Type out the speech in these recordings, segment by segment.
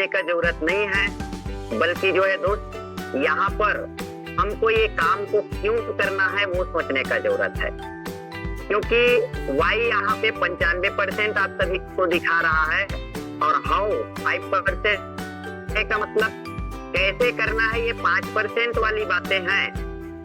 सोचने का जरूरत नहीं है, बल्कि जो है दोस्त यहाँ पर हमको ये काम को क्यों करना है वो सोचने का जरूरत है। क्योंकि वाई यहाँ पे 95% आप सभी को दिखा रहा है और हाउ 5% का मतलब कैसे करना है ये 5% वाली बातें हैं,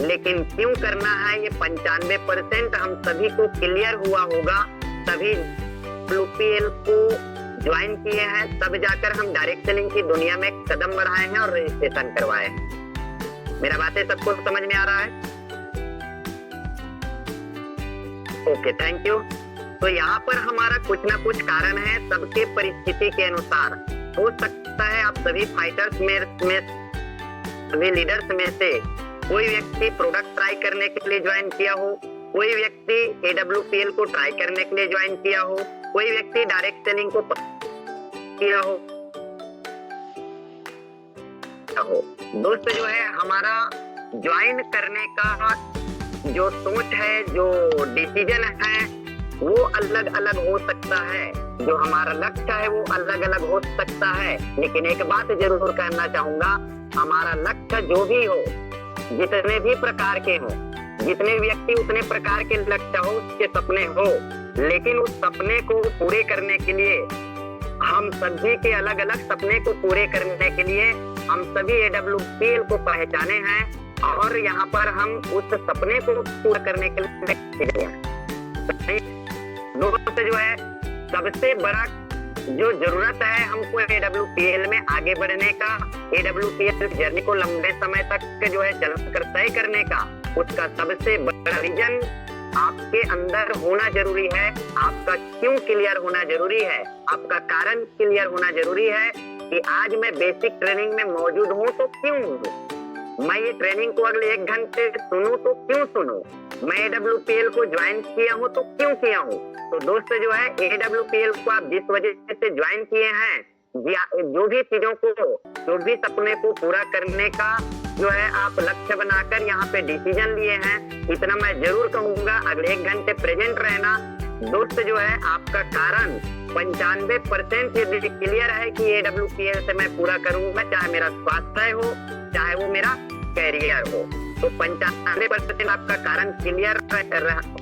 लेकिन क्यों करना है ये 95% हम सभी को क्लियर हुआ होगा। सभी AWPL को ज्वाइन किए हैं, तब जाकर हम डायरेक्ट सेलिंग की दुनिया में कदम बढ़ाए हैं और रजिस्ट्रेशन करवाए हैं। मेरा बातें सबको समझ में आ रहा है? Okay, thank you. तो यहाँ पर हमारा कुछ ना कुछ कारण है, सबके परिस्थिति के अनुसार। हो सकता है आप सभी फाइटर्स में सभी लीडर्स में से कोई व्यक्ति प्रोडक्ट ट्राई करने के लिए ज्वाइन किया हो, कोई व्यक्ति AWPL को ट्राई करने के लिए ज्वाइन किया हो, कोई व्यक्ति डायरेक्ट सेलिंग को किया हो। दोस्त जो है हमारा ज्वाइन करने का जो सोच है, जो डिसीजन है, वो अलग अलग हो सकता है, जो हमारा लक्ष्य है वो अलग अलग हो सकता है। लेकिन एक बात जरूर कहना चाहूंगा, हमारा लक्ष्य जो भी हो, जितने भी प्रकार के हो, जितने व्यक्ति उतने प्रकार के लक्ष्य हो, उसके सपने हो, लेकिन उस सपने को पूरे करने के लिए हम सभी के अलग अलग सपने को पूरे करने के लिए हम सभी AWPL को पहचाने हैं और यहाँ पर हम उस सपने को पूरा करने के लिए दोस्त जो है सबसे बड़ा जो जरूरत है हमको AWPL में आगे बढ़ने का, AWPL जर्नी को लंबे समय तक जो है चलकर तय करने का, उसका सबसे बड़ा रीजन आपके अंदर होना जरूरी है। आपका क्यों क्लियर होना जरूरी है, आपका कारण क्लियर होना जरूरी है कि आज मैं बेसिक ट्रेनिंग में मौजूद हूँ तो क्यों हूँ, मैं ये ट्रेनिंग को अगले 1 घंटे सुनूं तो क्यों सुनूं, मैं AWPL को ज्वाइन किया हूँ तो क्यों किया हूँ। तो दोस्त जो है AWPL को आप जिस वजह से ज्वाइन किए हैं, जो भी चीजों को, जो भी सपने को पूरा करने का जो है आप लक्ष्य बनाकर यहाँ पे डिसीजन लिए हैं, इतना मैं जरूर कहूंगा अगले 1 घंटे प्रेजेंट रहना। दोस्त जो है आपका कारण 95% यदि क्लियर है कि AWPL से मैं पूरा करूंगा, चाहे मेरा स्वास्थ्य हो, चाहे वो मेरा कैरियर हो, तो 95% आपका कारण क्लियर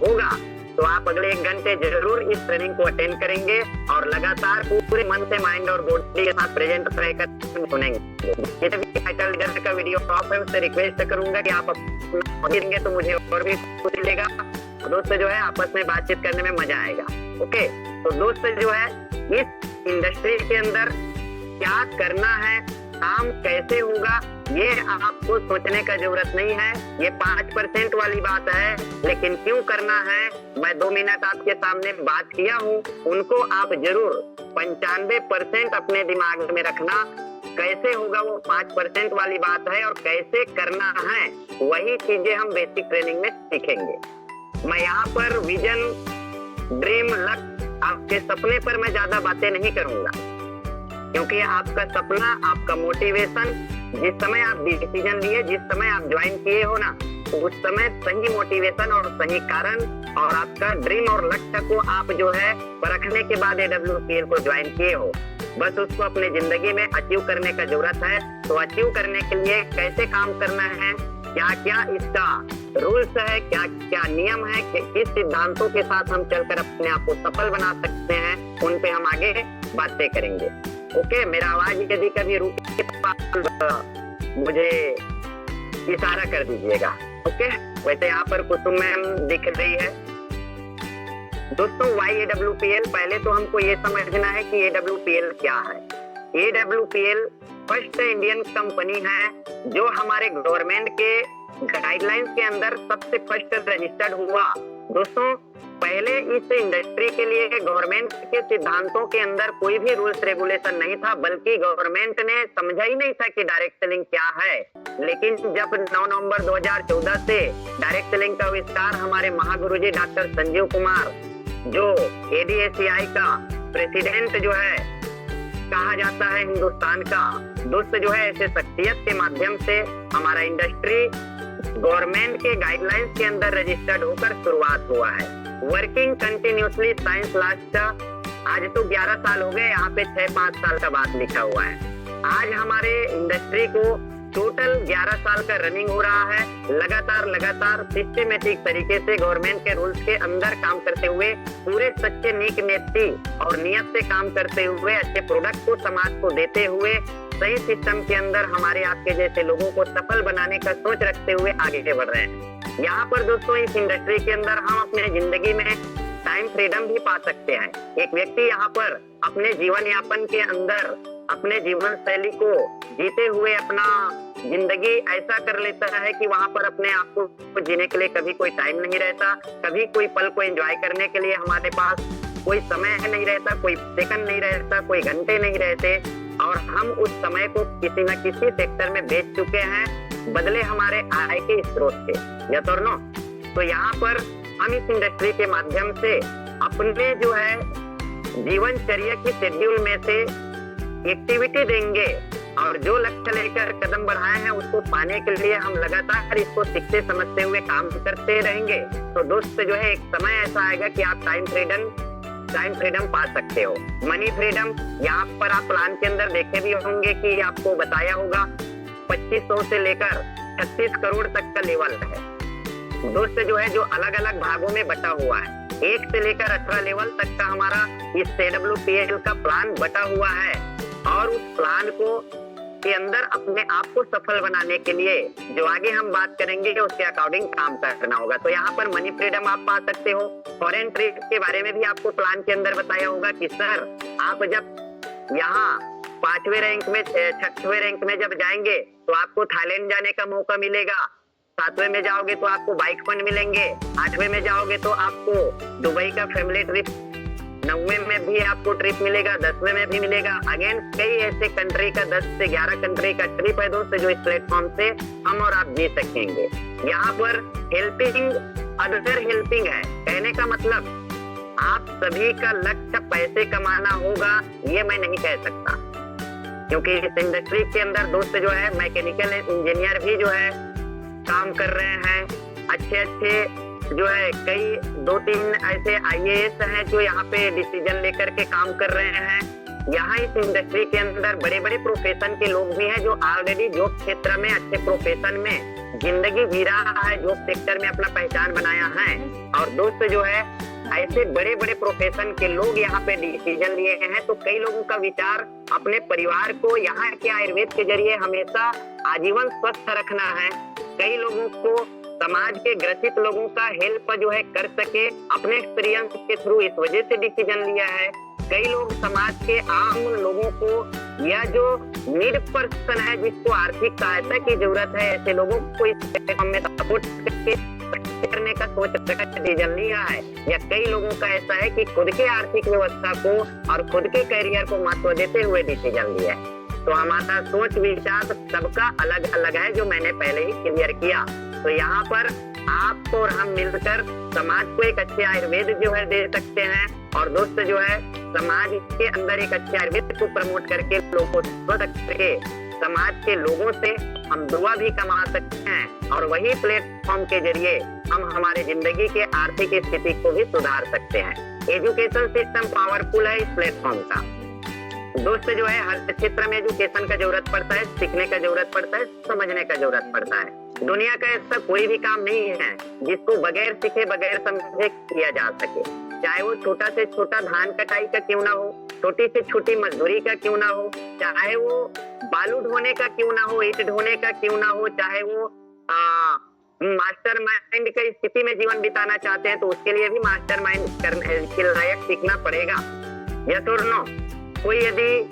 होगा, तो आप अगले 1 घंटे जरूर इस ट्रेनिंग को अटेंड करेंगे और लगातार पूरे मन से, माइंड और बॉडी के साथ प्रेजेंट रहकर सुनेंगे। जितने भी टाइटल लीडर का वीडियो ऑफ है उससे रिक्वेस्ट करूंगा कि आप देंगे तो मुझे और भी कुछ मिलेगा। दोस्त जो है आपस में बातचीत करने में मजा आएगा। ओके, तो दोस्त जो है इस इंडस्ट्री के अंदर क्या करना है, काम कैसे होगा, ये आपको सोचने का जरूरत नहीं है। ये 5% वाली बात है, लेकिन क्यों करना है मैं 2 मिनट आपके सामने बात किया हूँ, उनको आप जरूर 95% अपने दिमाग में रखना। कैसे होगा वो 5% वाली बात है, और कैसे करना है वही चीजें हम बेसिक ट्रेनिंग में सीखेंगे। मैं यहाँ पर विजन, ड्रीम, लक्ष्य, आपके सपने पर मैं ज्यादा बातें नहीं करूंगा, क्योंकि आपका सपना, आपका मोटिवेशन, जिस समय आप डिसीजन लिए, जिस समय आप ज्वाइन किए हो ना, तो उस समय सही मोटिवेशन और सही कारण और आपका ड्रीम और लक्ष्य को आप जो है परखने के बाद AWPL को ज्वाइन किए हो। बस उसको अपने जिंदगी में अचीव करने का जरूरत है। तो अचीव करने के लिए कैसे काम करना है, क्या क्या इसका रूल्स है, क्या क्या नियम है, किस सिद्धांतों के साथ हम चलकर अपने आप को सफल बना सकते हैं, उन पे हम आगे बातें करेंगे। ओके, मेरा आवाज यदि कभी रुके मुझे इशारा कर दीजिएगा। ओके, वैसे यहाँ पर कुसुम मैम दिख रही है। दोस्तों वाई AWPL, पहले तो हमको ये समझना है कि AWPL क्या है। AWPL फर्स्ट इंडियन कंपनी है जो हमारे गवर्नमेंट के गाइडलाइंस के अंदर सबसे फर्स्ट रजिस्टर्ड हुआ। दोस्तों पहले इस इंडस्ट्री के लिए गवर्नमेंट के सिद्धांतों के अंदर कोई भी रूल्स रेगुलेशन नहीं था, बल्कि गवर्नमेंट ने समझा ही नहीं था कि डायरेक्ट सेलिंग क्या है। लेकिन जब 9 नवंबर 2014 से डायरेक्ट सेलिंग का आविष्कार हमारे महागुरुजी डॉक्टर संजीव कुमार, जो ADACI का प्रेसिडेंट जो है कहा जाता है हिंदुस्तान का, दोस्त जो है ऐसे शख्सियत के माध्यम से हमारा इंडस्ट्री गवर्नमेंट के गाइडलाइंस के अंदर रजिस्टर्ड होकर शुरुआत हुआ है। वर्किंग कंटिन्यूसली साइंस लास्ट, आज तो 11 साल हो गए, यहाँ पे 6-5 साल का बात लिखा हुआ है। आज हमारे इंडस्ट्री को टोटल 11 साल का रनिंग हो रहा है। लगातार सिस्टमेटिक तरीके से गवर्नमेंट के रूल्स के अंदर काम करते हुए, पूरे सच्चे नीक नीति और नियत से काम करते हुए, अच्छे प्रोडक्ट को समाज को देते हुए, सही सिस्टम के अंदर हमारे आपके जैसे लोगों को सफल बनाने का सोच रखते हुए आगे बढ़ रहे हैं। यहाँ पर दोस्तों इस इंडस्ट्री के अंदर हम अपने जिंदगी में टाइम फ्रीडम भी पा सकते हैं। एक व्यक्ति यहाँ पर अपने जीवन यापन के अंदर अपने जीवन शैली को जीते हुए अपना जिंदगी ऐसा कर लेता है कि वहां पर अपने आप को जीने के लिए कभी कोई टाइम नहीं रहता, कभी कोई पल को एंजॉय करने के लिए हमारे पास कोई समय नहीं रहता, कोई सेकंड नहीं रहता, कोई घंटे नहीं रहते, और हम उस समय को किसी न किसी सेक्टर में बेच चुके हैं बदले हमारे आय के स्रोत से। यस और नो? तो यहाँ पर हम इस इंडस्ट्री के माध्यम से अपने जो है जीवनचर्या की शेड्यूल में से एक्टिविटी देंगे, और जो लक्ष्य लेकर कदम बढ़ाए हैं उसको पाने के लिए हम लगातार इसको सीखते समझते हुए काम करते रहेंगे। तो दोस्त जो है एक समय ऐसा आएगा कि आप टाइम फ्रीडम पा सकते हो। मनी फ्रीडम यहाँ पर आप प्लान के अंदर देखे भी होंगे कि आपको बताया होगा 2500 से लेकर 36 करोड़ तक का लेवल है दोस्त, जो है जो अलग अलग भागों में बटा हुआ है। 1 से लेकर 18 लेवल तक का हमारा इस AWPL का प्लान बटा हुआ है, और उस प्लान को के अंदर अपने आप को सफल बनाने के लिए जो आगे हम बात करेंगे उसके अकॉर्डिंग काम करना होगा। तो यहाँ पर मनी फ्रीडम आप पा सकते हो। फॉरेन ट्रिप के बारे में भी आपको प्लान के अंदर बताया होगा कि सर आप जब यहाँ 5वें रैंक में 6वें रैंक में जब जाएंगे तो आपको थाईलैंड जाने का मौका मिलेगा, 7वें में जाओगे तो आपको बाइक फंड मिलेंगे, 8वें में जाओगे तो आपको दुबई का फैमिली ट्रिप, 9वें में भी आपको ट्रिप मिलेगा, 10वें में भी मिलेगा। अगेन कई ऐसे कंट्री का 10 से 11 कंट्री का ट्रिप है दोस्त, जो इस प्लेटफॉर्म से हम और आप जी सकेंगे। यहाँ पर हेल्पिंग अदर हेल्पिंग है, कहने का मतलब आप सभी का लक्ष्य पैसे कमाना होगा ये मैं नहीं कह सकता, क्योंकि इस इंडस्ट्री के अंदर दोस्त जो है मैकेनिकल इंजीनियर भी जो है काम कर रहे हैं, अच्छे जो है कई 2-3 ऐसे IAS हैं जो यहाँ पे डिसीजन लेकर के काम कर रहे हैं। यहाँ इस इंडस्ट्री के अंदर बड़े बड़े प्रोफेशन के लोग भी हैं जो ऑलरेडी जॉब क्षेत्र में अच्छे प्रोफेशन में जिंदगी जी रहा है, जॉब सेक्टर में अपना पहचान बनाया है। और दोस्त जो है ऐसे बड़े बड़े प्रोफेशन के लोग यहाँ पे डिसीजन लिए हैं। तो कई लोगों का विचार अपने परिवार को यहाँ के आयुर्वेद के जरिए हमेशा आजीवन स्वस्थ रखना है। कई लोगों को समाज के ग्रसित लोगों का हेल्प जो है कर सके, अपने एक्सपीरियंस के थ्रू इस वजह से डिसीजन लिया है। कई लोग समाज के आम लोगों को या जो नीड पर्सन है जिसको आर्थिक सहायता की जरूरत है, ऐसे लोगों को इस प्लेटफॉर्म में सपोर्ट करने का सोच डिसीजन लिया है। या कई लोगों का ऐसा है कि खुद के आर्थिक व्यवस्था को और खुद के करियर को महत्व देते हुए डिसीजन लिया है। तो हमारा सोच विचार सबका अलग अलग है, जो मैंने पहले ही क्लियर किया। तो यहाँ पर आप और हम मिलकर समाज को एक अच्छे आयुर्वेद जो है दे सकते हैं, और दोस्त जो है समाज के अंदर एक अच्छे आयुर्वेद को प्रमोट करके लोगों को स्वस्थ करके समाज के लोगों से हम दुआ भी कमा सकते हैं, और वही प्लेटफॉर्म के जरिए हम हमारे जिंदगी के आर्थिक स्थिति को भी सुधार सकते हैं। एजुकेशन सिस्टम पावरफुल है इस प्लेटफॉर्म का दोस्त, जो है हर क्षेत्र में एजुकेशन का जरूरत पड़ता है, सीखने का जरूरत पड़ता है, समझने का जरूरत पड़ता है। दुनिया का ऐसा कोई भी काम नहीं है जिसको बगैर सीखे बगैर समझे किया जा सके, चाहे वो छोटा से छोटा धान कटाई का क्यों ना हो, छोटी से छोटी मजदूरी का क्यों ना हो, चाहे वो बालू ढोने का क्यों ना हो, ईंट ढोने का क्यों ना हो, चाहे वो मास्टर माइंड की स्थिति में जीवन बिताना चाहते हैं तो उसके लिए भी मास्टर माइंड के लायक सीखना पड़ेगा। यस और नो? कोई यदि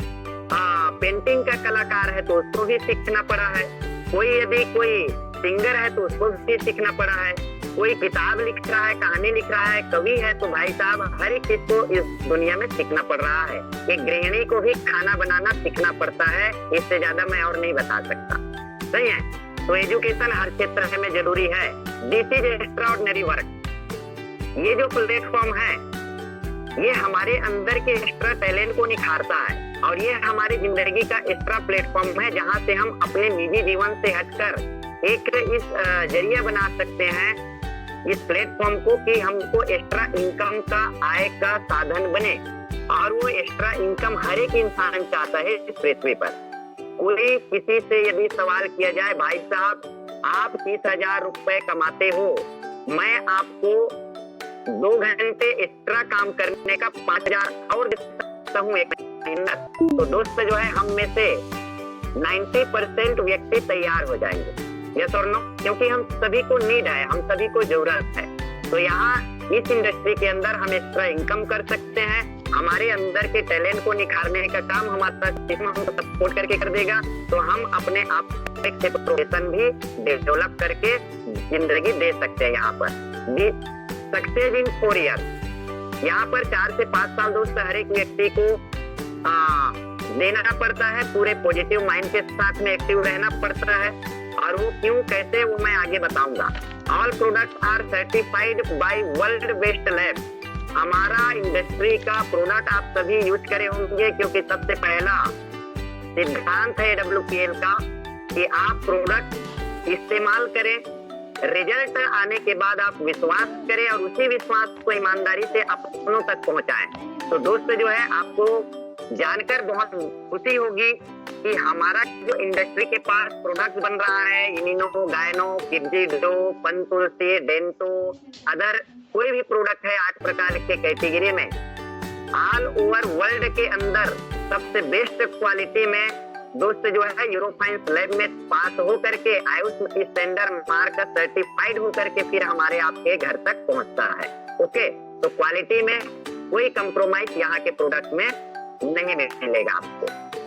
पेंटिंग का कलाकार है तो उसको भी सीखना पड़ा है, कोई यदि कोई सिंगर है तो उसको भी सीखना पड़ा है, कोई किताब लिख रहा है, कहानी लिख रहा है, कवि है, तो भाई साहब हर एक चीज को इस दुनिया में सीखना पड़ रहा है। एक गृहिणी को भी खाना बनाना सीखना पड़ता है, इससे ज्यादा मैं और नहीं बता सकता। सही है? तो एजुकेशन हर क्षेत्र में जरूरी है। This is extraordinary work. ये जो प्लेटफॉर्म है ये हमारे अंदर के एक्स्ट्रा टैलेंट को निखारता है, और ये हमारी जिंदगी का एक्स्ट्रा प्लेटफॉर्म है जहां से हम अपने निजी जीवन से हटकर एक इस जरिया बना सकते हैं इस प्लेटफॉर्म को कि हमको एक्स्ट्रा इनकम का आय का साधन बने। और वो एक्स्ट्रा इनकम हर एक इंसान चाहता है इस पृथ्वी पर। कोई किसी से यदि सवाल किया जाए, भाई साहब आप 30,000 रुपए कमाते हो, मैं आपको 2 घंटे एक्स्ट्रा काम करने का 5,000 और दे सकता हूँ एक महीने, तो दोस्त जो है हम में से 90% व्यक्ति तैयार हो जाएंगे। यस और नो? क्योंकि हम सभी को नीड है, हम सभी को जरूरत है। तो यहाँ इस इंडस्ट्री के अंदर हम एक्स्ट्रा इनकम कर सकते हैं। हमारे अंदर के टैलेंट को निखारने का काम हमारा सिस्टम हमको सपोर्ट करके कर देगा। तो हम अपने आप से प्रोफेशन भी डेवलप करके जिंदगी दे सकते हैं। यहाँ पर सक्सेस इन 4 ईयर, यहाँ पर 4 से 5 साल दोस्त हर एक व्यक्ति को देना पड़ता है। पूरे पॉजिटिव माइंड के साथ में एक्टिव रहना पड़ता है। और वो क्यों, कैसे, वो मैं आगे बताऊंगा। All products are certified by world best lab. हमारा इंडस्ट्री का प्रोडक्ट आप सभी यूज करे होंगे, क्योंकि सबसे पहला सिद्धांत है AWPL का कि आप प्रोडक्ट इस्तेमाल करें, रिजल्ट आने के बाद आप विश्वास करें और उसी विश्वास को ईमानदारी से अपनों तक पहुंचाएं। तो दोस्त जो है आपको जानकर बहुत खुशी होगी कि हमारा जो इंडस्ट्री के पास प्रोडक्ट बन रहा है, इम्यूनो, गायनो, किड्जिडो, पंतुलसी, डेंटो, अदर कोई भी प्रोडक्ट है 8 प्रकार के कैटेगरी में, ऑल ओवर वर्ल्ड के अंदर सबसे बेस्ट क्वालिटी में दोस्त जो है यूरोफाइंस लैब में पास हो करके आयुष स्टैंडर्ड मार्क सर्टिफाइड हो करके फिर हमारे आपके घर तक पहुंचता है। ओके, तो क्वालिटी में कोई कंप्रोमाइज यहाँ के प्रोडक्ट में नहीं मिलेगा आपको।